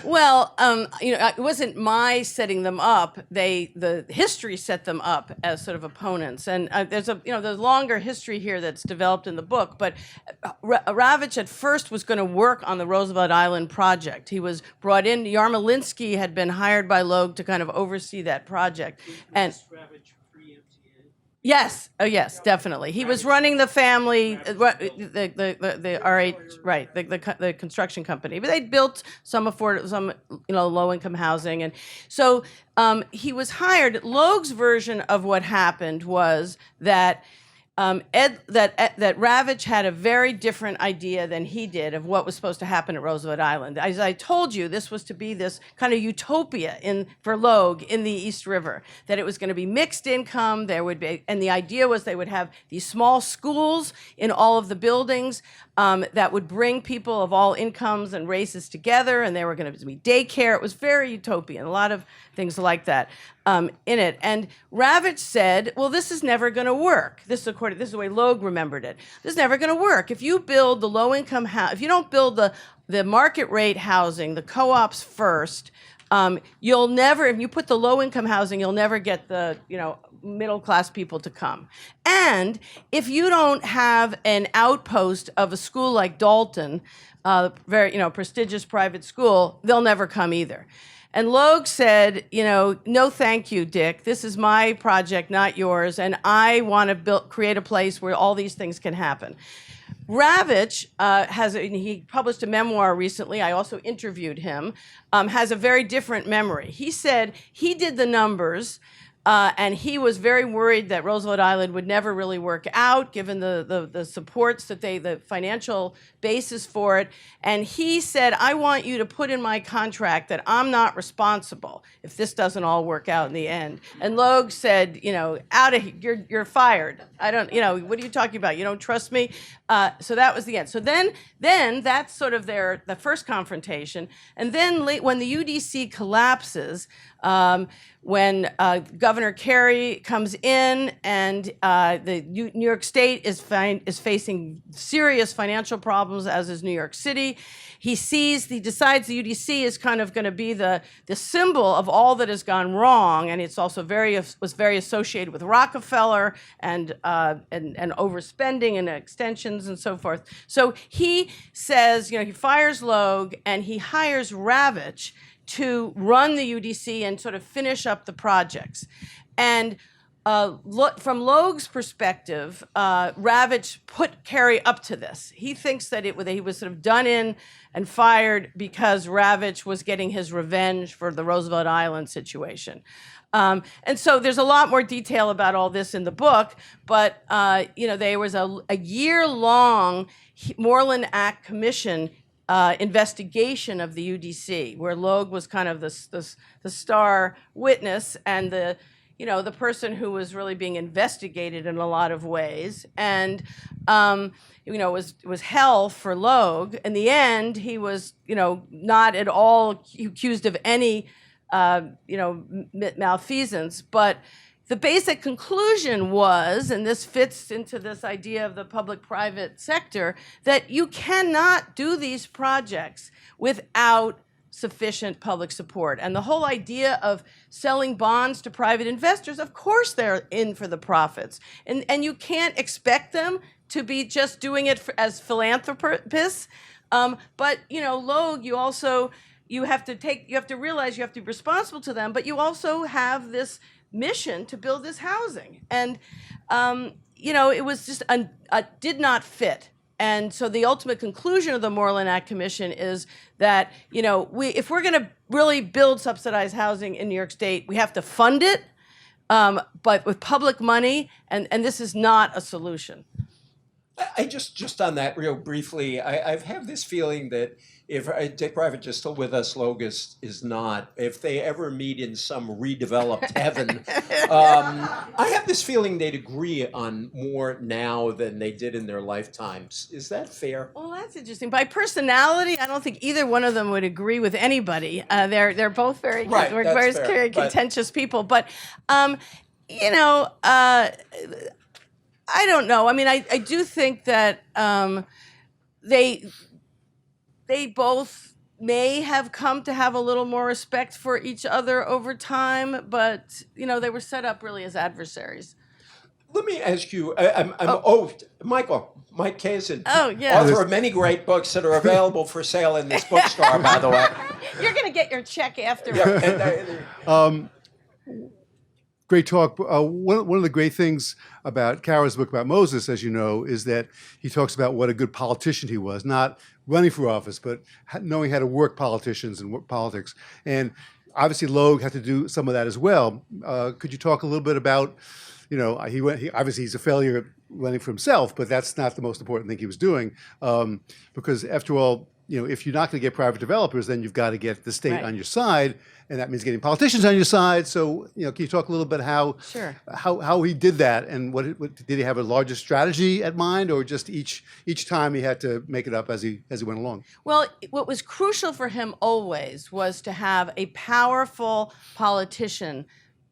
Well, it wasn't my setting them up. The history set them up as sort of opponents, and there's a longer history here that's developed in the book. But Ravich at first was going to work on the Roosevelt Island project. He was brought in. Yarmolinsky had been hired by Logue to kind of oversee that project. And yes, oh yes, definitely. He was running the family, the RH, right, the construction company. But they'd built some low income housing, and so he was hired. Logue's version of what happened was that. That Ravich had a very different idea than he did of what was supposed to happen at Roosevelt Island. As I told you, this was to be this kind of utopia for Logue in the East River, that it was going to be mixed income. There would be, and the idea was they would have these small schools in all of the buildings that would bring people of all incomes and races together, and there were going to be daycare. It was very utopian, a lot of things like that in it. And Ravich said, well, this is never going to work. This is the way Logue remembered it. This is never going to work. If you build the low-income house, if you don't build the market rate housing, the co-ops first, you'll never, if you put the low-income housing, you'll never get the, middle-class people to come. And if you don't have an outpost of a school like Dalton, very, prestigious private school, they'll never come either. And Logue said, no, thank you, Dick. This is my project, not yours, and I want to create a place where all these things can happen. Ravich he published a memoir recently. I also interviewed him. Has a very different memory. He said he did the numbers. And he was very worried that Roosevelt Island would never really work out, given the supports the financial basis for it. And he said, I want you to put in my contract that I'm not responsible if this doesn't all work out in the end. And Logue said, out of here, you're fired. I don't, what are you talking about? You don't trust me? So that was the end. So then that's sort of the first confrontation. And then when the UDC collapses, when Governor Carey comes in and the New York State is facing serious financial problems, as is New York City, he decides the UDC is kind of going to be the symbol of all that has gone wrong, and it's also was very associated with Rockefeller and overspending and extensions and so forth. So he says, he fires Logue and he hires Ravich to run the UDC and sort of finish up the projects. And from Logue's perspective, Ravich put Carey up to this. He thinks that he was sort of done in and fired because Ravich was getting his revenge for the Roosevelt Island situation. And so there's a lot more detail about all this in the book, but there was a year-long Moreland Act Commission investigation of the UDC, where Logue was kind of the star witness and the person who was really being investigated in a lot of ways, and was hell for Logue. In the end, he was not at all accused of any malfeasance, but the basic conclusion was, and this fits into this idea of the public-private sector, that you cannot do these projects without sufficient public support. And the whole idea of selling bonds to private investors, of course they're in for the profits. And you can't expect them to be just doing it as philanthropists. But, Logue, you have to realize you have to be responsible to them, but you also have this mission to build this housing. And, it was just did not fit. And so the ultimate conclusion of the Moreland Act Commission is that, if we're going to really build subsidized housing in New York State, we have to fund it, but with public money, and this is not a solution. I just on that real briefly, I have this feeling that if Dick Ravich is still with us, Logue is not. If they ever meet in some redeveloped heaven, I have this feeling they'd agree on more now than they did in their lifetimes. Is that fair? Well, that's interesting. By personality, I don't think either one of them would agree with anybody. They're both very Right, that's fair, very but- contentious people. But I don't know. I mean, I do think that they both may have come to have a little more respect for each other over time, but they were set up really as adversaries. Let me ask you. Mike Kazin. Oh, yeah. Author of many great books that are available for sale in this bookstore, by the way. You're going to get your check after. Great talk. One of the great things about Kara's book about Moses, as you know, is that he talks about what a good politician he was, not running for office, but knowing how to work politicians and work politics. And obviously, Logue had to do some of that as well. Could you talk a little bit about, obviously he's a failure at running for himself, but that's not the most important thing he was doing, because after all, if you're not going to get private developers, then you've got to get the state Right. on your side, and that means getting politicians on your side. So, can you talk a little bit Sure. how he did that, and what did he have a larger strategy at mind, or just each time he had to make it up as he went along? Well, what was crucial for him always was to have a powerful politician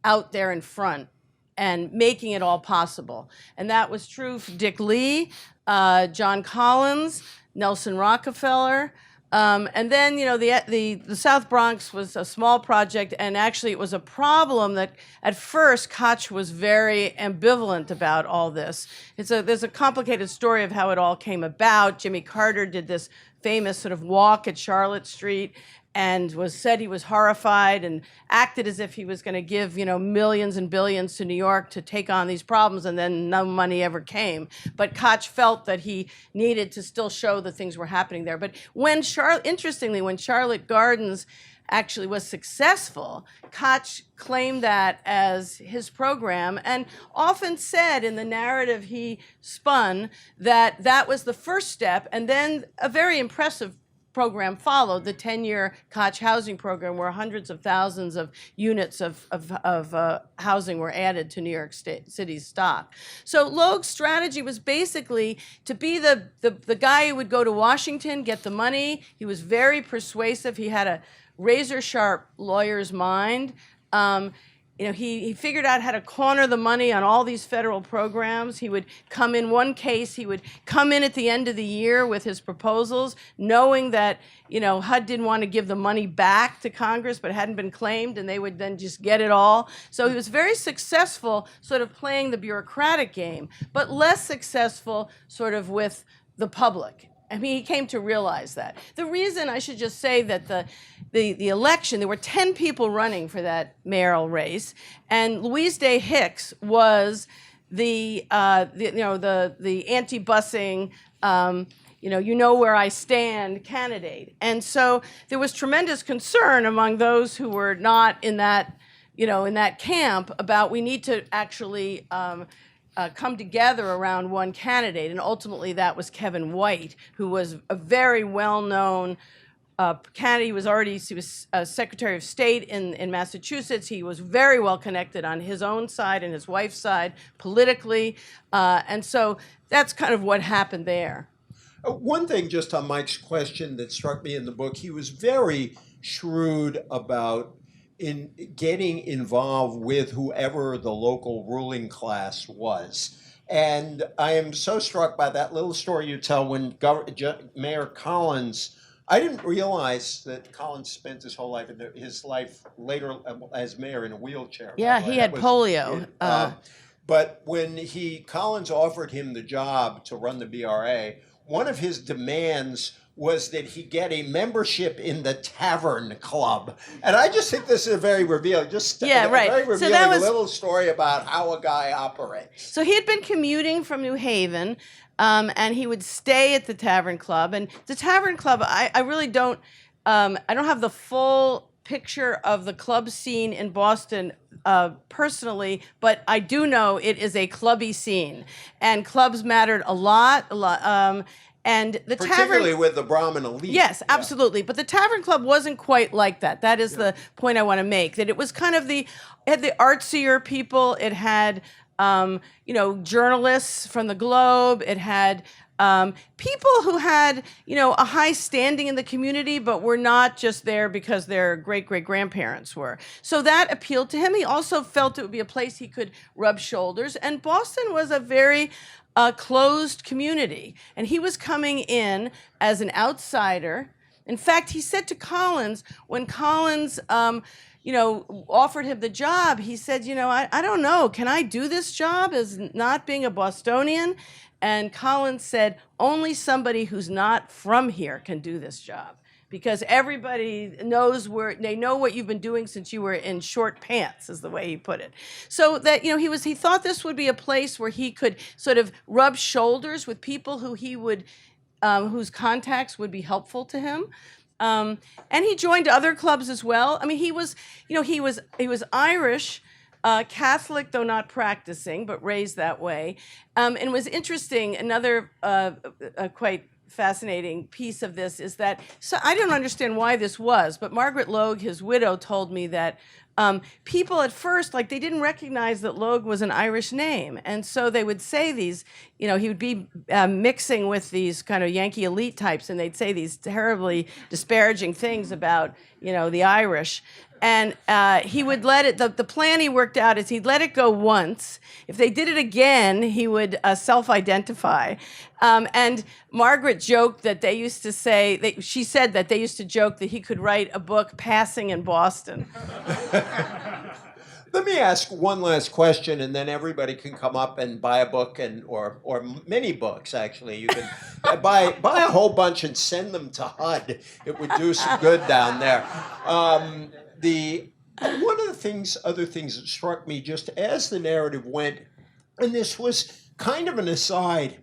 out there in front and making it all possible. And that was true for Dick Lee, John Collins, Nelson Rockefeller. And then, the South Bronx was a small project, and actually it was a problem that at first Koch was very ambivalent about all this. There's a complicated story of how it all came about. Jimmy Carter did this famous sort of walk at Charlotte Street and said he was horrified and acted as if he was going to give, millions and billions to New York to take on these problems, and then no money ever came. But Koch felt that he needed to still show that things were happening there. But interestingly, when Charlotte Gardens actually was successful, Koch claimed that as his program and often said in the narrative he spun that that was the first step, and then a very impressive program followed, the 10-year Koch housing program, where hundreds of thousands of units of housing were added to New York City's stock. So Logue's strategy was basically to be the guy who would go to Washington, get the money. He was very persuasive. He had a razor-sharp lawyer's mind. He figured out how to corner the money on all these federal programs. He would come in one case, he would come in at the end of the year with his proposals, knowing that, HUD didn't want to give the money back to Congress, but it hadn't been claimed, and they would then just get it all. So he was very successful sort of playing the bureaucratic game, but less successful sort of with the public. I mean, he came to realize that. The reason, I should just say, that the election, there were 10 people running for that mayoral race, and Louise Day Hicks was the anti-busing, where I stand candidate. And so there was tremendous concern among those who were not in that, in that camp about we need to actually come together around one candidate, and ultimately that was Kevin White, who was a very well-known candidate. He was Secretary of State in Massachusetts. He was very well connected on his own side and his wife's side politically, and so that's kind of what happened there. One thing just on Mike's question that struck me in the book, he was very shrewd about in getting involved with whoever the local ruling class was. And I am so struck by that little story you tell when Mayor Collins, I didn't realize that Collins spent his whole life, his life later as mayor, in a wheelchair. Yeah, he had polio. But when Collins offered him the job to run the BRA, one of his demands was that he get a membership in the Tavern Club. And I just think this is a very revealing, Yeah, right. very So revealing that was- little story about how a guy operates. So he had been commuting from New Haven, and he would stay at the Tavern Club. And the Tavern Club, I really don't, I don't have the full picture of the club scene in Boston personally, but I do know it is a clubby scene, and clubs mattered a lot. And the Particularly Tavern, with the Brahmin elite. yes, absolutely. But the Tavern Club wasn't quite like that. That is the point I want to make. That it was kind of it had the artsier people. It had, journalists from the Globe. It had people who had, a high standing in the community, but were not just there because their great-great-grandparents were. So that appealed to him. He also felt it would be a place he could rub shoulders. And Boston was a very closed community. And he was coming in as an outsider. In fact, he said to Collins, when Collins offered him the job, he said, I don't know, can I do this job as not being a Bostonian? And Collins said, only somebody who's not from here can do this job, because everybody knows they know what you've been doing since you were in short pants, is the way he put it. So that, he thought this would be a place where he could sort of rub shoulders with people who he would, whose contacts would be helpful to him. And he joined other clubs as well. I mean, he was Irish, Catholic, though not practicing, but raised that way. And was interesting, another quite fascinating piece of this is that, so I don't understand why this was, but Margaret Logue, his widow, told me that people at first, they didn't recognize that Logue was an Irish name. And so they would say these, he would be mixing with these kind of Yankee elite types, and they'd say these terribly disparaging things about, the Irish. And he would let it, the plan he worked out is he'd let it go once. If they did it again, he would self-identify. And Margaret joked that they used to say, she said that they used to joke that he could write a book, Passing in Boston. Let me ask one last question, and then everybody can come up and buy a book or many books. Actually, you can buy a whole bunch and send them to HUD. It would do some good down there. One of the other things that struck me just as the narrative went, and this was kind of an aside,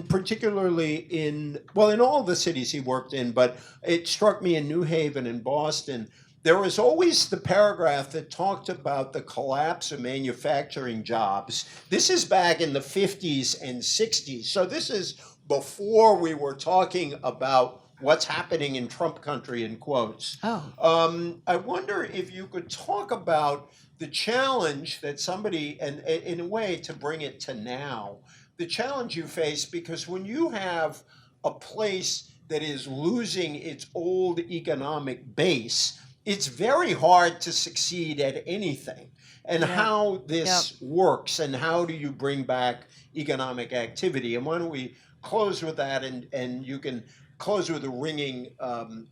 particularly in all the cities he worked in, but it struck me in New Haven and Boston. There was always the paragraph that talked about the collapse of manufacturing jobs. This is back in the 50s and 60s. So this is before we were talking about what's happening in Trump country, in quotes. Oh. I wonder if you could talk about the challenge that somebody, and in a way to bring it to now, the challenge you face, because when you have a place that is losing its old economic base, it's very hard to succeed at anything. And how this works, and how do you bring back economic activity? And why don't we close with that, and you can close with a ringing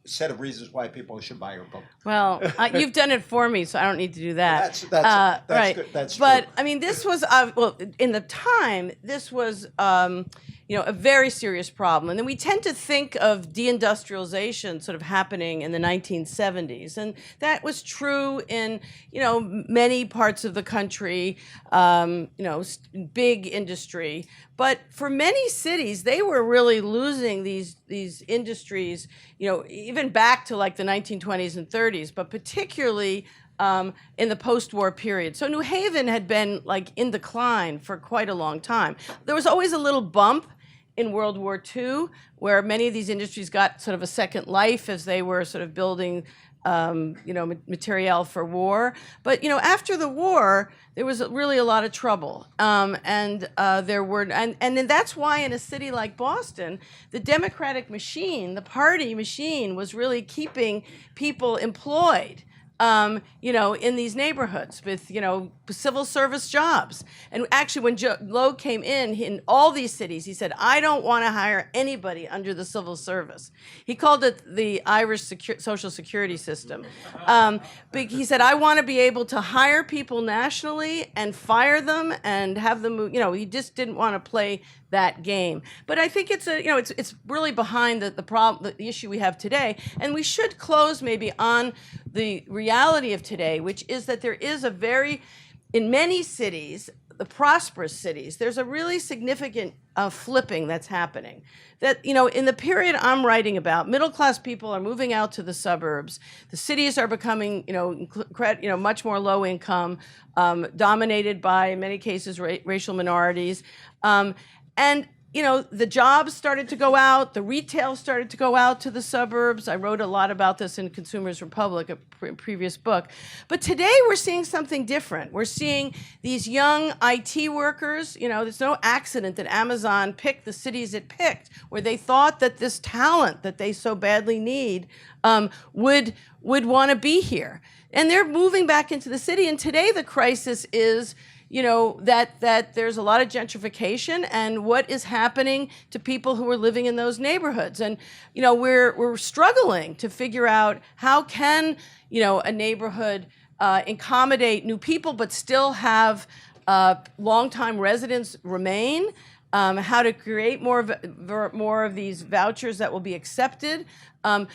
set of reasons why people should buy your book. Well, you've done it for me, so I don't need to do that. That's right. good. That's but true. I mean, this was in the time. This was a very serious problem, and then we tend to think of deindustrialization sort of happening in the 1970s, and that was true in many parts of the country. Big industry. But for many cities, they were really losing these industries, even back to like the 1920s and 30s, but particularly in the post-war period. So New Haven had been in decline for quite a long time. There was always a little bump in World War II where many of these industries got sort of a second life as they were sort of building materiel for war. But after the war, there was really a lot of trouble, and that's why in a city like Boston, the Democratic machine, the party machine, was really keeping people employed. in these neighborhoods with, civil service jobs. And actually, when Logue came in all these cities, he said, I don't want to hire anybody under the civil service. He called it the Irish social security system. But he said, I want to be able to hire people nationally and fire them and have them move. He just didn't want to play that game. But I think it's it's really behind the problem, the issue we have today. And we should close maybe on the reality of today, which is that there is in many cities, the prosperous cities, there's a really significant flipping that's happening. That, in the period I'm writing about, middle-class people are moving out to the suburbs. The cities are becoming, much more low income, dominated by, in many cases, racial minorities. And the jobs started to go out, the retail started to go out to the suburbs. I wrote a lot about this in Consumers Republic, a previous book. But today we're seeing something different. We're seeing these young IT workers. There's no accident that Amazon picked the cities it picked, where they thought that this talent that they so badly need would want to be here. And they're moving back into the city. And today the crisis is that there's a lot of gentrification and what is happening to people who are living in those neighborhoods. And, we're struggling to figure out how can, a neighborhood accommodate new people but still have longtime residents remain, how to create more of these vouchers that will be accepted, how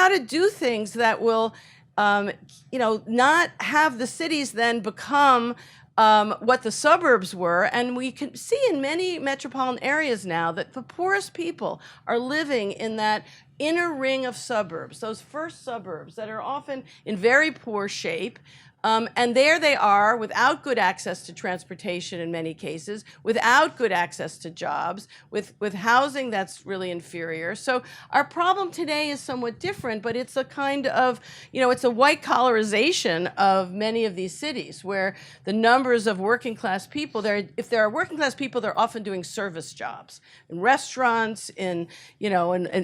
to do things that will, not have the cities then become what the suburbs were. And we can see in many metropolitan areas now that the poorest people are living in that inner ring of suburbs, those first suburbs that are often in very poor shape. And there they are without good access to transportation in many cases, without good access to jobs, with housing that's really inferior. So our problem today is somewhat different, but it's a kind of, it's a white collarization of many of these cities where the numbers of working class people, if there are working class people, they're often doing service jobs in restaurants, in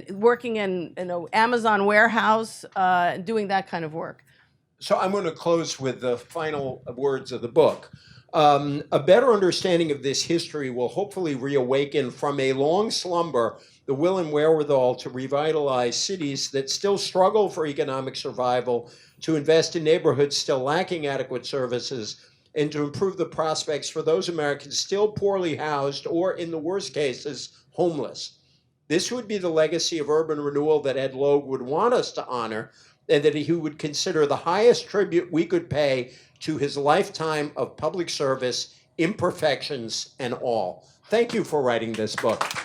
working in an Amazon warehouse, and doing that kind of work. So I'm going to close with the final words of the book. A better understanding of this history will hopefully reawaken from a long slumber the will and wherewithal to revitalize cities that still struggle for economic survival, to invest in neighborhoods still lacking adequate services, and to improve the prospects for those Americans still poorly housed or, in the worst cases, homeless. This would be the legacy of urban renewal that Ed Logue would want us to honor, and that he would consider the highest tribute we could pay to his lifetime of public service, imperfections and all. Thank you for writing this book.